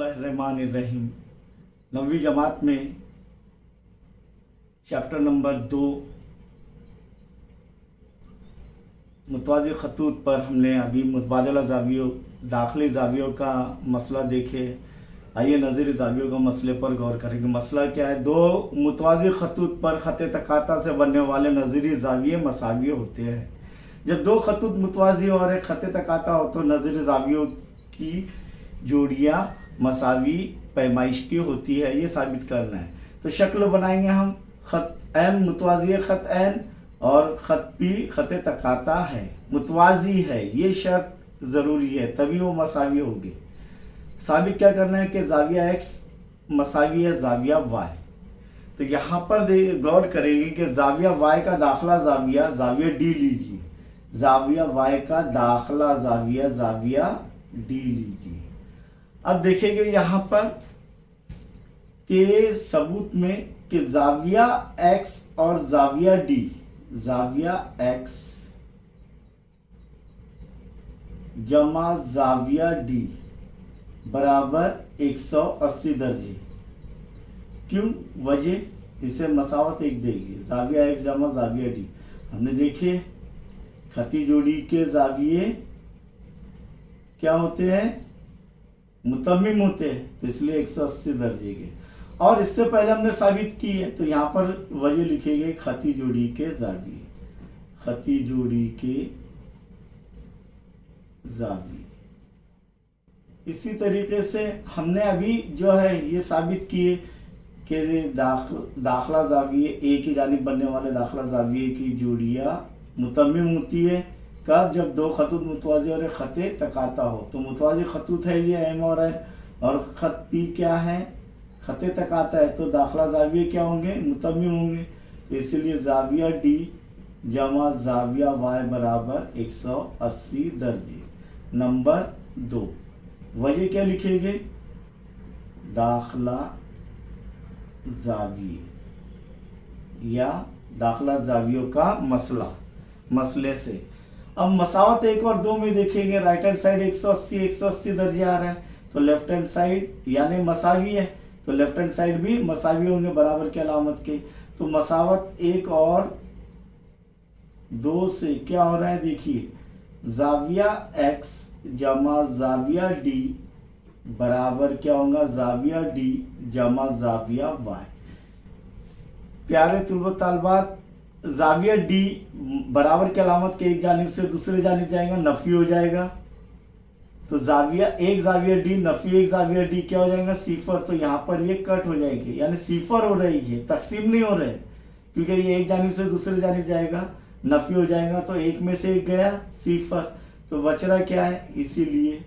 बिस्मिल्लाहिर्रहमानिर्रहीम। 9वीं जमात में chapter number 2 मुतवाज़िर खतूत पर हमने अभी मुतबादला ज़ावियों दाखिली ज़ावियों का मसला देखे। आइए नज़ीरी ज़ावियों का मसले पर गौर करेंगे। मसला क्या है? दो मुतवाज़िर खतूत पर ख़त तकाता से बनने वाले नज़ीरी ज़ाविये मसाविये होते हैं। जब दो खतूत मुतवाज़ी और एक ख़त तकाता हो तो नज़ीरी ज़ावियों की जोड़ियाँ मसावी पैमाइश की होती है, ये साबित करना है। तो शक्ल बनाएंगे हम। ख़त एन मुतवाज़ी ख़त एन और ख़त पी ख़त तकाता है, मुतवाज़ी है, ये शर्त ज़रूरी है, तभी वो मसावी होगी। साबित क्या करना है कि ज़ाविया एक्स मसावी है ज़ाविया वाई। तो यहाँ पर गौर करेंगे कि ज़ाविया वाई का दाखला ज़ाविया ज़ाविया डी लीजिए, ज़ाविया वाई का दाखला ज़ाविया ज़ाविया डी लीजिए। अब देखेंगे यहाँ पर कि सबूत में कि ज़ाविया एक्स और ज़ाविया डी, ज़ाविया एक्स जमा ज़ाविया डी बराबर 180 दर्जे। क्यों? वजह इसे मसावत एक देगी, ज़ाविया एक्स जमा ज़ाविया डी। हमने देखे खती जोड़ी के ज़ाविये क्या होते हैं? मुतम्मिम होते हैं, तो इसलिए 180 दर्जे के। और इससे पहले हमने साबित की है, तो यहाँ पर वजह लिखेंगे खती जोड़ी के ज़ाविये, खती जोड़ी के ज़ाविये। इसी तरीके से हमने अभी जो है ये साबित किए कि दाखला ज़ाविये एक ही जानिब बनने वाले दाखला ज़ाविये की जोड़ियाँ मुतम्मिम होती है। कब? जब दो खतूत मुतवाज़ी और एक ख़त तकाता हो। तो मुतवाज़ी खतूत है ये एम और एन, और ख़त पी क्या है? ख़त तकाता है, तो दाखला ज़ाविये क्या होंगे? मुतम्मिम होंगे। तो इसीलिए ज़ाविया डी जमा ज़ाविया वाई बराबर 180 दर्जे। नंबर 2 वजह क्या लिखेंगे? दाखला ज़ाविये या दाखला ज़ावियों का मसले से। अब मसावत 1 और 2 में देखेंगे, राइट हैंड साइड 180 दर्जे आ रहा है, तो लेफ्ट हैंड साइड यानी मसावी है, तो लेफ्ट हैंड साइड भी मसावी होंगे बराबर के अलामत के। तो मसावत 1 और 2 से क्या हो रहा है? देखिए ज़ाविया एक्स जमा ज़ाविया डी बराबर क्या होगा? ज़ाविया डी जमा ज़ाविया वाई। प्यारे तुल्बो तालबात, ज़ाविया डी बराबर के अलामत के एक जानिब से दूसरे जानिब जाएगा, नफ़ी हो जाएगा। तो ज़ाविया एक ज़ाविया डी नफ़ी एक ज़ाविया डी क्या हो जाएगा? सिफर। तो यहाँ पर ये कट हो जाएगी, यानी सिफर हो रही है, तकसीम नहीं हो रहे, क्योंकि ये एक जानिब से दूसरे जानिब जाएगा, नफ़ी हो जाएगा, तो एक में से एक गया सिफर, तो बच रहा क्या है? इसीलिए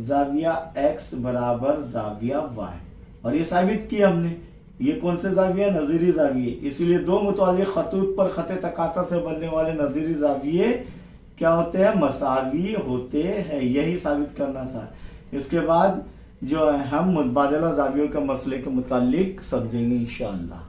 ज़ाविया एक्स बराबर ज़ाविया वाई। और ये साबित किया हमने। ये कौन से ज़ाविये? नज़ीरी ज़ाविये। इसलिए दो मुतवाज़ी खतूत पर ख़त तकाता से बनने वाले नज़ीरी ज़ाविये क्या होते हैं? मसावी होते हैं। यही साबित करना था। इसके बाद जो है हम मुतबादला ज़ावियों के मसले के मुतालिक समझेंगे इंशाअल्लाह।